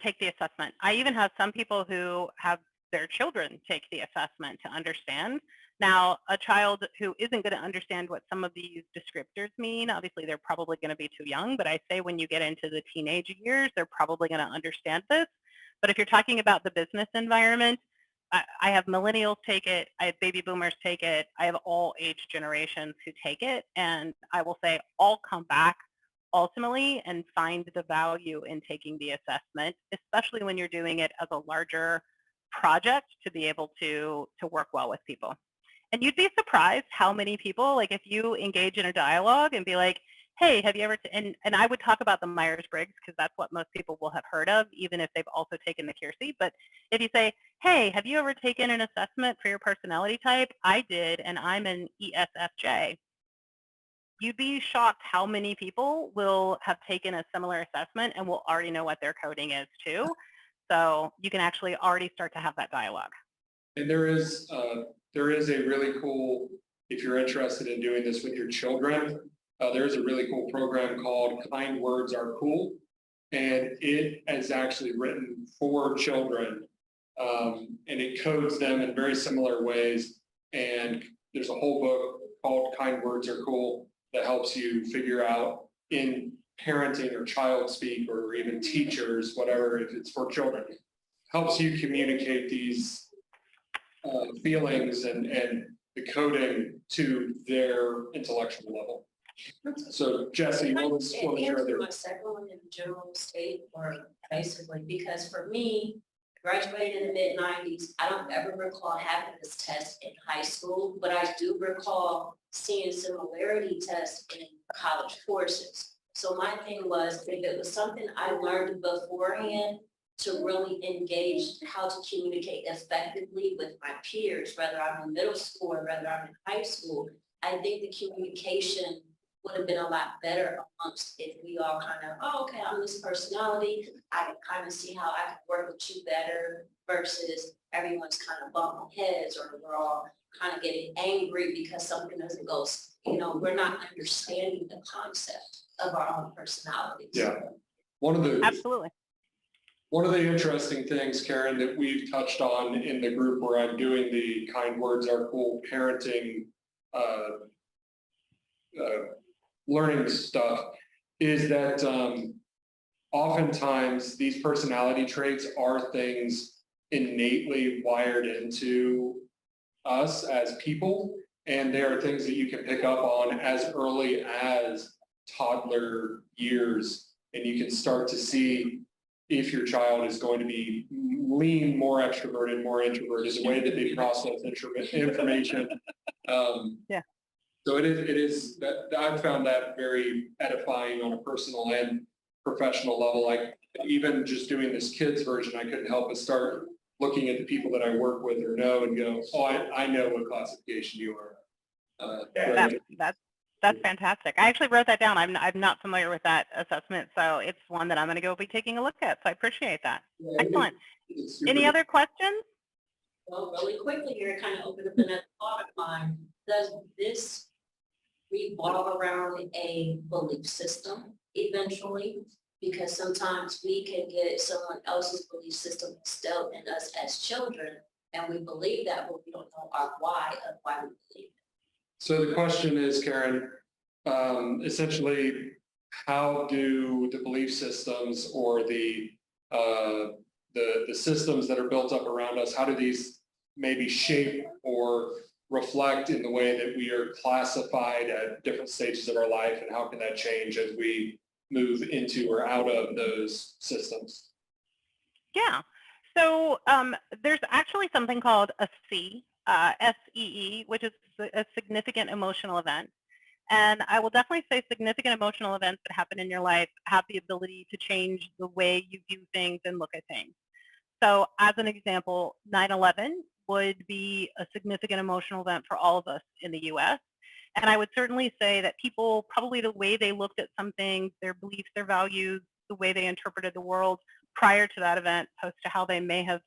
take the assessment. I even have some people who have their children take the assessment to understand. Now, a child who isn't going to understand what some of these descriptors mean, obviously they're probably going to be too young, but I say when you get into the teenage years, they're probably going to understand this. But if you're talking about the business environment, I have millennials take it, I have baby boomers take it, I have all age generations who take it, and I will say all come back ultimately and find the value in taking the assessment, especially when you're doing it as a larger project to be able to work well with people. And you'd be surprised how many people, like if you engage in a dialogue and be like, hey, have you ever, and I would talk about the Myers-Briggs because that's what most people will have heard of, even if they've also taken the Keirsey. But if you say, hey, have you ever taken an assessment for your personality type? I did, and I'm an ESFJ. You'd be shocked how many people will have taken a similar assessment and will already know what their coding is too. So you can actually already start to have that dialogue. And there is a really cool, if you're interested in doing this with your children, there's a really cool program called Kind Words Are Cool. And it is actually written for children. And it codes them in very similar ways. And there's a whole book called Kind Words Are Cool that helps you figure out in parenting or child speak or even teachers, whatever, if it's for children, helps you communicate these feelings and the coding to their intellectual level. So Jesse, what was your other? My second one in general state, or basically, because for me, graduated in the mid-90s, I don't ever recall having this test in high school, but I do recall seeing similarity tests in college courses. So my thing was, if it was something I learned beforehand to really engage how to communicate effectively with my peers, whether I'm in middle school or whether I'm in high school, I think the communication would have been a lot better amongst if we all kind of, oh, okay, I'm this personality. I can kind of see how I can work with you better versus everyone's kind of bumping heads or we're all kind of getting angry because something doesn't go, we're not understanding the concept of our own personalities. Yeah. Absolutely. One of the interesting things, Karen, that we've touched on in the group where I'm doing the Kind Words Are Cool parenting learning stuff is that oftentimes these personality traits are things innately wired into us as people, and they are things that you can pick up on as early as toddler years, and you can start to see if your child is going to be lean more extroverted, more introverted, the way that they process information. Yeah. So it is that I've found that very edifying on a personal and professional level. Like even just doing this kids version, I couldn't help but start looking at the people that I work with or know and go, oh, I know what classification you are. That's fantastic. I actually wrote that down. I'm not familiar with that assessment, so it's one that I'm going to go be taking a look at. So I appreciate that. Yeah, Excellent. Any other questions? Well, really quickly here, kind of open up another thought of mine. Does this revolve around a belief system eventually? Because sometimes we can get someone else's belief system instilled in us as children, and we believe that, but we don't know our why of why we believe it. So the question is, Karen, essentially, how do the belief systems or the systems that are built up around us, how do these maybe shape or reflect in the way that we are classified at different stages of our life, and how can that change as we move into or out of those systems? Yeah. So there's actually something called a C SEE, which is a significant emotional event. And I will definitely say significant emotional events that happen in your life have the ability to change the way you view things and look at things. So as an example, 9/11 would be a significant emotional event for all of us in the US. And I would certainly say that people, probably the way they looked at some things, their beliefs, their values, the way they interpreted the world prior to that event, opposed to how they may have,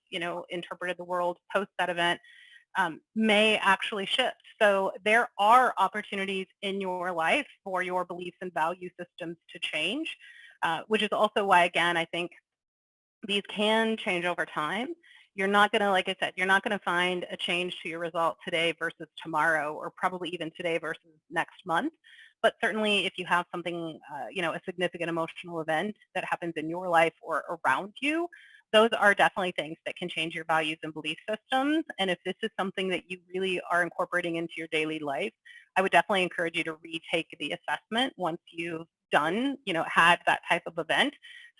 interpreted the world post that event, may actually shift. So there are opportunities in your life for your beliefs and value systems to change, which is also why, again, I think these can change over time. You're not going to, like I said, you're not going to find a change to your result today versus tomorrow, or probably even today versus next month. But certainly if you have something, a significant emotional event that happens in your life or around you, those are definitely things that can change your values and belief systems. And if this is something that you really are incorporating into your daily life, I would definitely encourage you to retake the assessment once you've done, had that type of event,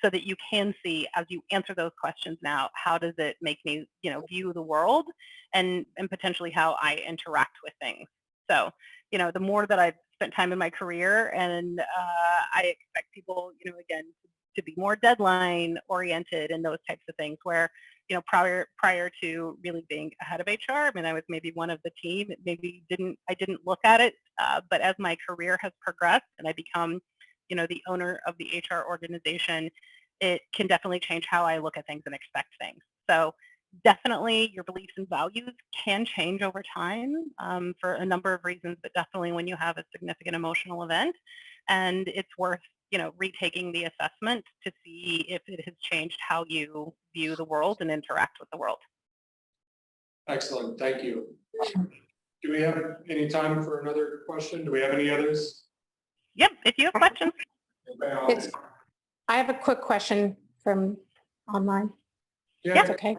so that you can see, as you answer those questions now, how does it make me, view the world and potentially how I interact with things. So, the more that I've spent time in my career, and I expect people, again, to be more deadline oriented and those types of things, where, prior to really being ahead of HR, I mean, I was maybe one of the team, I didn't look at it, but as my career has progressed and I become, the owner of the HR organization, it can definitely change how I look at things and expect things. So definitely your beliefs and values can change over time for a number of reasons, but definitely when you have a significant emotional event, and it's worth, retaking the assessment to see if it has changed how you view the world and interact with the world. Excellent, thank you. Do we have any time for another question? Do we have any others? Yep, if you have questions. I have a quick question from online. Yeah. That's okay.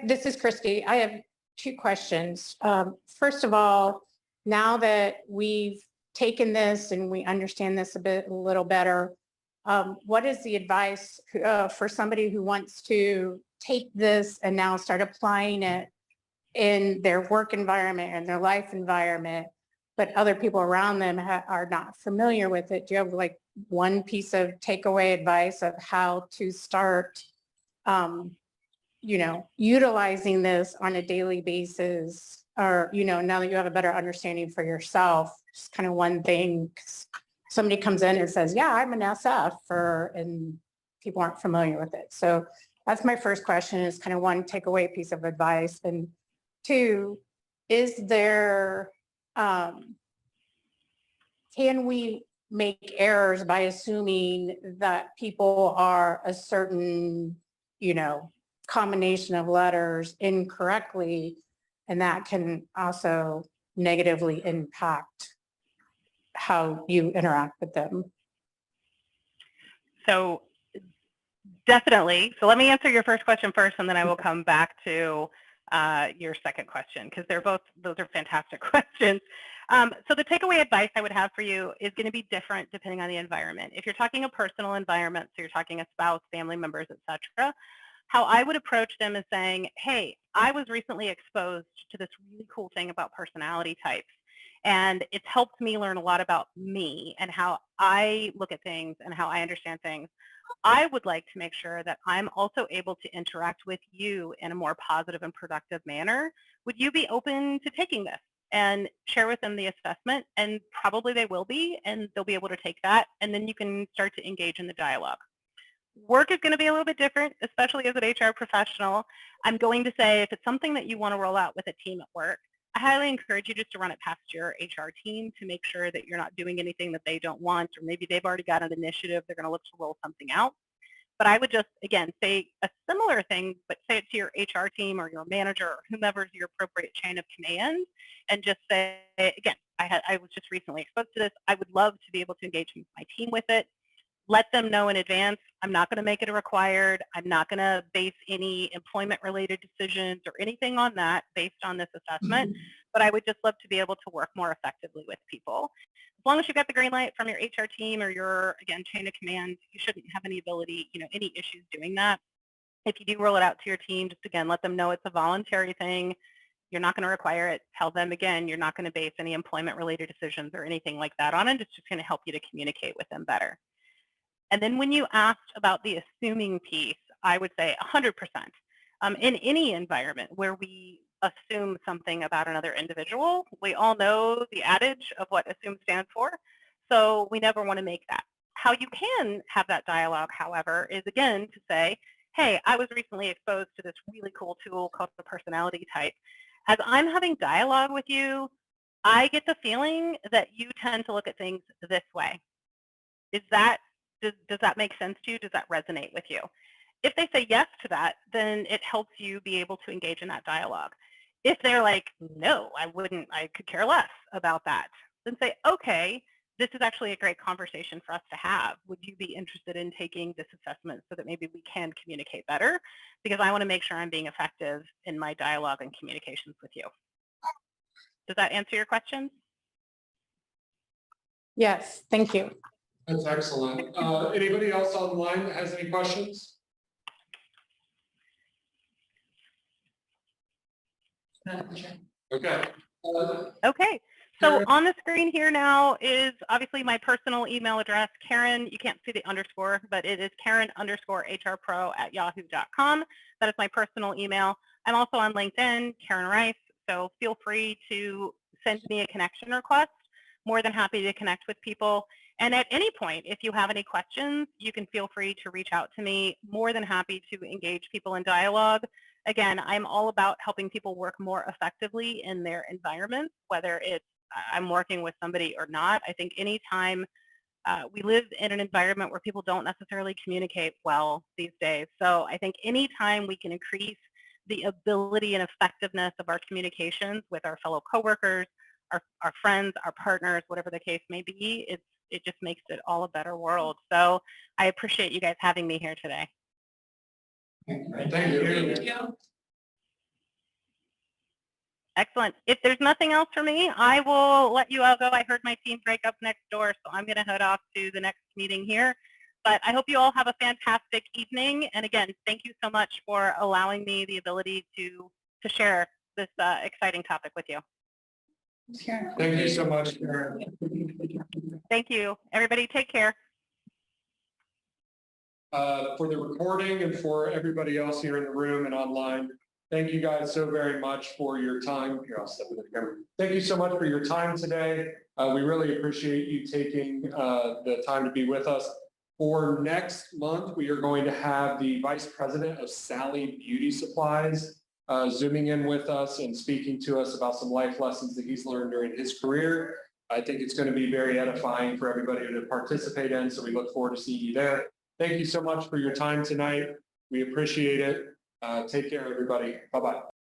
This is Christy. I have two questions. First of all, now that we've taken this and we understand this a little better, what is the advice for somebody who wants to take this and now start applying it in their work environment and their life environment, but other people around them are not familiar with it? Do you have like one piece of takeaway advice of how to start, utilizing this on a daily basis, or, now that you have a better understanding for yourself, just kind of one thing? Somebody comes in and says, yeah, I'm an SF, and people aren't familiar with it. So that's my first question, is kind of one takeaway piece of advice. And two, is there, can we make errors by assuming that people are a certain, combination of letters incorrectly, and that can also negatively impact how you interact with them? So definitely. So let me answer your first question first, and then I will come back to your second question, because those are fantastic questions. So the takeaway advice I would have for you is going to be different depending on the environment. If you're talking a personal environment, so you're talking a spouse, family members, etc., how I would approach them is saying, hey, I was recently exposed to this really cool thing about personality types, and it's helped me learn a lot about me and how I look at things and how I understand things. I would like to make sure that I'm also able to interact with you in a more positive and productive manner. Would you be open to taking this? And share with them the assessment, and probably they will be, and they'll be able to take that, and then you can start to engage in the dialogue. Work is going to be a little bit different, especially as an HR professional. I'm going to say, if it's something that you want to roll out with a team at work, I highly encourage you just to run it past your HR team to make sure that you're not doing anything that they don't want, or maybe they've already got an initiative, they're going to look to roll something out. But I would just, again, say a similar thing, but say it to your HR team or your manager or whomever's your appropriate chain of command, and just say, again, I was just recently exposed to this. I would love to be able to engage my team with it. Let them know in advance, I'm not going to make it a required. I'm not going to base any employment-related decisions or anything on that based on this assessment, but I would just love to be able to work more effectively with people. As long as you got the green light from your HR team or your, again, chain of command, you shouldn't have any ability, any issues doing that. If you do roll it out to your team, just again, let them know it's a voluntary thing. You're not going to require it. Tell them again, you're not going to base any employment-related decisions or anything like that on it. It's just going to help you to communicate with them better. And then when you asked about the assuming piece, I would say 100%. In any environment where we assume something about another individual, we all know the adage of what assume stands for, so we never want to make that. How you can have that dialogue, however, is again to say, hey, I was recently exposed to this really cool tool called the personality type. As I'm having dialogue with you, I get the feeling that you tend to look at things this way. Does that make sense to you? Does that resonate with you? If they say yes to that, then it helps you be able to engage in that dialogue. If they're like, no, I wouldn't, I could care less about that, then say, okay, this is actually a great conversation for us to have. Would you be interested in taking this assessment so that maybe we can communicate better? Because I want to make sure I'm being effective in my dialogue and communications with you. Does that answer your questions? Yes, thank you. That's excellent. Anybody else online that has any questions? Okay. Okay, so on the screen here now is obviously my personal email address, Karen. You can't see the underscore, but it is Karen_HRPro@yahoo.com. That is my personal email. I'm also on LinkedIn, Karen Rice, so feel free to send me a connection request. More than happy to connect with people. And at any point, if you have any questions, you can feel free to reach out to me. More than happy to engage people in dialogue. Again, I'm all about helping people work more effectively in their environment, whether it's I'm working with somebody or not. I think anytime we live in an environment where people don't necessarily communicate well these days. So I think anytime we can increase the ability and effectiveness of our communications with our fellow coworkers, our friends, our partners, whatever the case may be, it just makes it all a better world. So I appreciate you guys having me here today. Thank you. Excellent. If there's nothing else for me, I will let you all go. I heard my team break up next door, so I'm going to head off to the next meeting here. But I hope you all have a fantastic evening. And again, thank you so much for allowing me the ability to share this exciting topic with you. Thank you so much, Karen. Thank you. Everybody take care. For the recording and for everybody else here in the room and online, thank you guys so very much for your time. Here, I'll step with the camera. Thank you so much for your time today. We really appreciate you taking the time to be with us. For next month, we are going to have the Vice President of Sally Beauty Supplies Zooming in with us and speaking to us about some life lessons that he's learned during his career. I think it's going to be very edifying for everybody to participate in, so we look forward to seeing you there. Thank you so much for your time tonight. We appreciate it. Take care, everybody. Bye-bye.